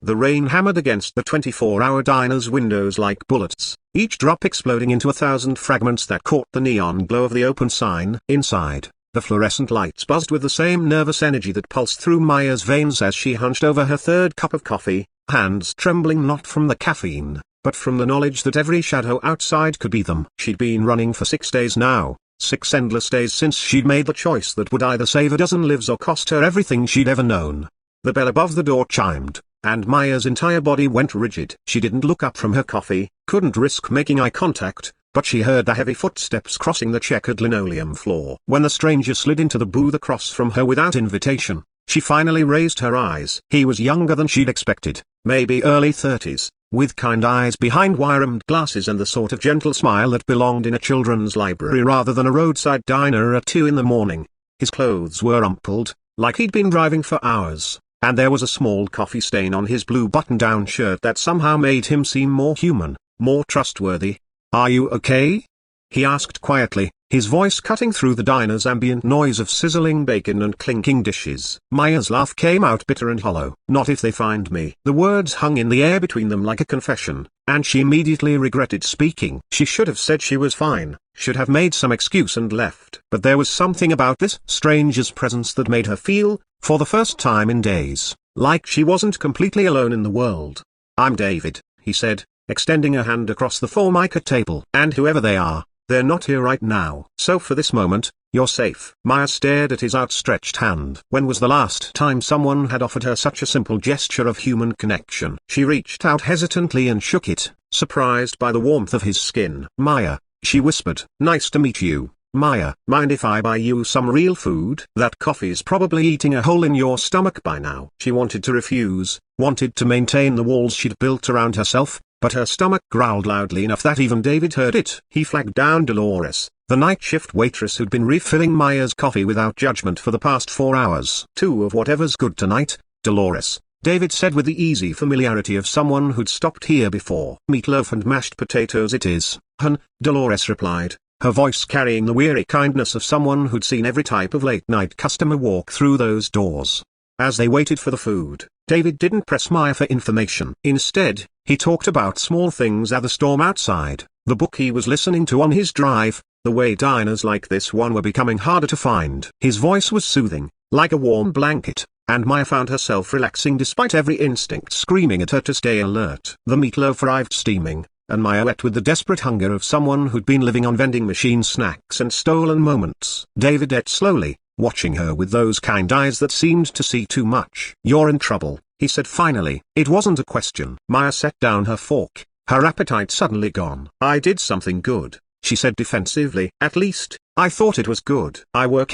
The rain hammered against the 24-hour diner's windows like bullets, each drop exploding into 1,000 fragments that caught the neon glow of the open sign. Inside, the fluorescent lights buzzed with the same nervous energy that pulsed through Maya's veins as she hunched over her third cup of coffee, hands trembling not from the caffeine, but from the knowledge that every shadow outside could be them. She'd been running for 6 days now, 6 endless days since she'd made the choice that would either save a dozen lives or cost her everything she'd ever known. The bell above the door chimed, and Maya's entire body went rigid. She didn't look up from her coffee, couldn't risk making eye contact, but she heard the heavy footsteps crossing the checkered linoleum floor. When the stranger slid into the booth across from her without invitation, she finally raised her eyes. He was younger than she'd expected, maybe early 30s, with kind eyes behind wire-rimmed glasses and the sort of gentle smile that belonged in a children's library rather than a roadside diner at 2 in the morning. His clothes were rumpled, like he'd been driving for hours, and there was a small coffee stain on his blue button-down shirt that somehow made him seem more human, more trustworthy. "Are you okay?" he asked quietly, his voice cutting through the diner's ambient noise of sizzling bacon and clinking dishes. Maya's laugh came out bitter and hollow. "Not if they find me." The words hung in the air between them like a confession, and she immediately regretted speaking. She should have said she was fine, should have made some excuse and left. But there was something about this stranger's presence that made her feel, for the first time in days, like she wasn't completely alone in the world. "I'm David," he said, extending a hand across the formica table. "And whoever they are, they're not here right now. So for this moment, you're safe." Maya stared at his outstretched hand. When was the last time someone had offered her such a simple gesture of human connection? She reached out hesitantly and shook it, surprised by the warmth of his skin. "Maya," she whispered. "Nice to meet you, Maya. Mind if I buy you some real food? That coffee's probably eating a hole in your stomach by now." She wanted to refuse, wanted to maintain the walls she'd built around herself, but her stomach growled loudly enough that even David heard it. He flagged down Dolores, the night shift waitress who'd been refilling Maya's coffee without judgment for the past 4 hours. "2 of whatever's good tonight, Dolores," David said with the easy familiarity of someone who'd stopped here before. "Meatloaf and mashed potatoes it is, hun," Dolores replied, her voice carrying the weary kindness of someone who'd seen every type of late-night customer walk through those doors. As they waited for the food, David didn't press Maya for information. Instead, he talked about small things: the storm outside, the book he was listening to on his drive, the way diners like this one were becoming harder to find. His voice was soothing, like a warm blanket, and Maya found herself relaxing despite every instinct screaming at her to stay alert. The meatloaf arrived steaming, and Maya ate with the desperate hunger of someone who'd been living on vending machine snacks and stolen moments. David ate slowly, watching her with those kind eyes that seemed to see too much. "You're in trouble," he said finally. It wasn't a question. Maya set down her fork, her appetite suddenly gone. "I did something good," she said defensively. "At least, I thought it was good. I worked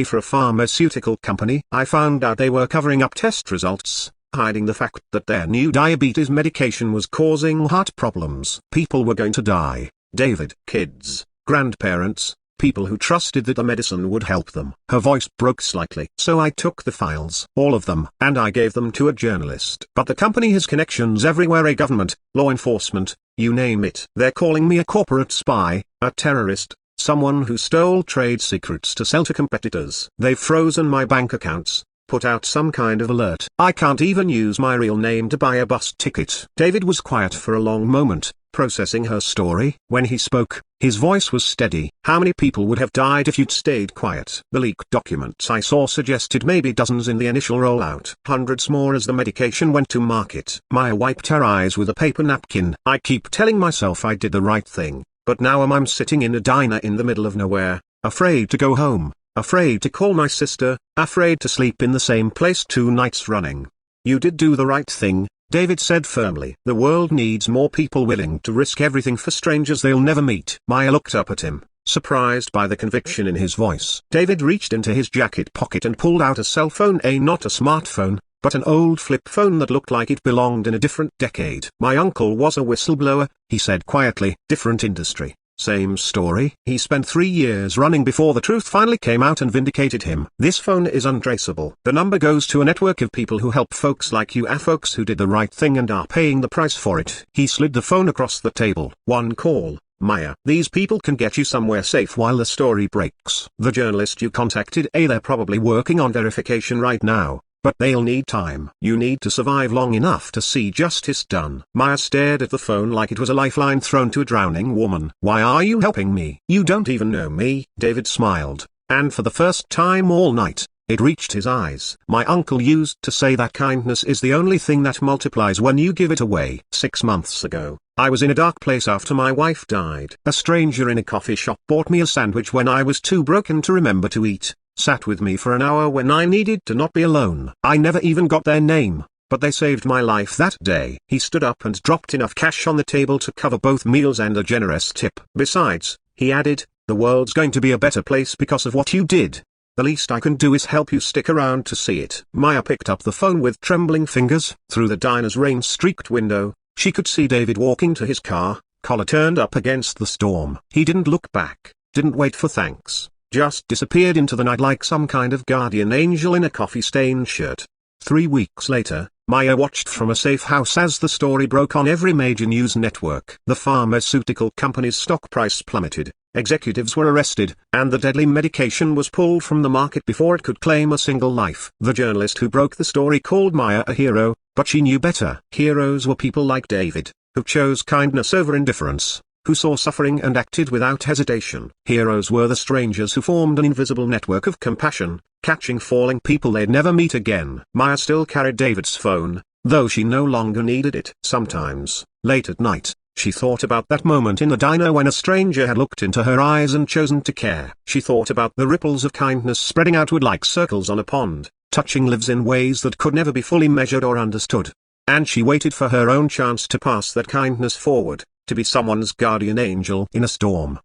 for a pharmaceutical company. I found out they were covering up test results, hiding the fact that their new diabetes medication was causing heart problems. People were going to die, David. Kids, grandparents, people who trusted that the medicine would help them." Her voice broke slightly. "So I took the files, all of them, and I gave them to a journalist. But the company has connections everywhere: a government, law enforcement, you name it. They're calling me a corporate spy, a terrorist, someone who stole trade secrets to sell to competitors. They've frozen my bank accounts, put out some kind of alert. I can't even use my real name to buy a bus ticket." David was quiet for a long moment, processing her story. When he spoke, his voice was steady. "How many people would have died if you'd stayed quiet? The leaked documents I saw suggested maybe dozens in the initial rollout. Hundreds more as the medication went to market." Maya wiped her eyes with a paper napkin. "I keep telling myself I did the right thing, but now I'm sitting in a diner in the middle of nowhere, afraid to go home, afraid to call my sister, afraid to sleep in the same place 2 nights running." "You did do the right thing," David said firmly. "The world needs more people willing to risk everything for strangers they'll never meet." Maya looked up at him, surprised by the conviction in his voice. David reached into his jacket pocket and pulled out a cell phone, not a smartphone, but an old flip phone that looked like it belonged in a different decade. "My uncle was a whistleblower," he said quietly. "Different industry, same story. He spent 3 years running before the truth finally came out and vindicated him. This phone is untraceable. The number goes to a network of people who help folks like you, folks who did the right thing and are paying the price for it." He slid the phone across the table. "One call, Maya. These people can get you somewhere safe while the story breaks. The journalist you contacted, they're probably working on verification right now. but they'll need time. You need to survive long enough to see justice done. Maya stared at the phone like it was a lifeline thrown to a drowning woman. Why are you helping me? You don't even know me. David smiled, and for the first time all night, it reached his eyes. My uncle used to say that kindness is the only thing that multiplies when you give it away. 6 months ago, I was in a dark place after my wife died. A stranger in a coffee shop bought me a sandwich when I was too broken to remember to eat, sat with me for an hour when I needed to not be alone. I never even got their name, but they saved my life that day. He stood up and dropped enough cash on the table to cover both meals and a generous tip. Besides, he added, the world's going to be a better place because of what you did. The least I can do is help you stick around to see it. Maya picked up the phone with trembling fingers. Through the diner's rain-streaked window, she could see David walking to his car, collar turned up against the storm. He didn't look back, didn't wait for thanks, just disappeared into the night like some kind of guardian angel in a coffee-stained shirt. 3 weeks later, Maya watched from a safe house as the story broke on every major news network. The pharmaceutical company's stock price plummeted, executives were arrested, and the deadly medication was pulled from the market before it could claim a single life. The journalist who broke the story called Maya a hero, but she knew better. Heroes were people like David, who chose kindness over indifference, who saw suffering and acted without hesitation. Heroes were the strangers who formed an invisible network of compassion, catching falling people they'd never meet again. Maya still carried David's phone, though she no longer needed it. Sometimes, late at night, she thought about that moment in the diner when a stranger had looked into her eyes and chosen to care. She thought about the ripples of kindness spreading outward like circles on a pond, touching lives in ways that could never be fully measured or understood. And she waited for her own chance to pass that kindness forward, to be someone's guardian angel in a storm.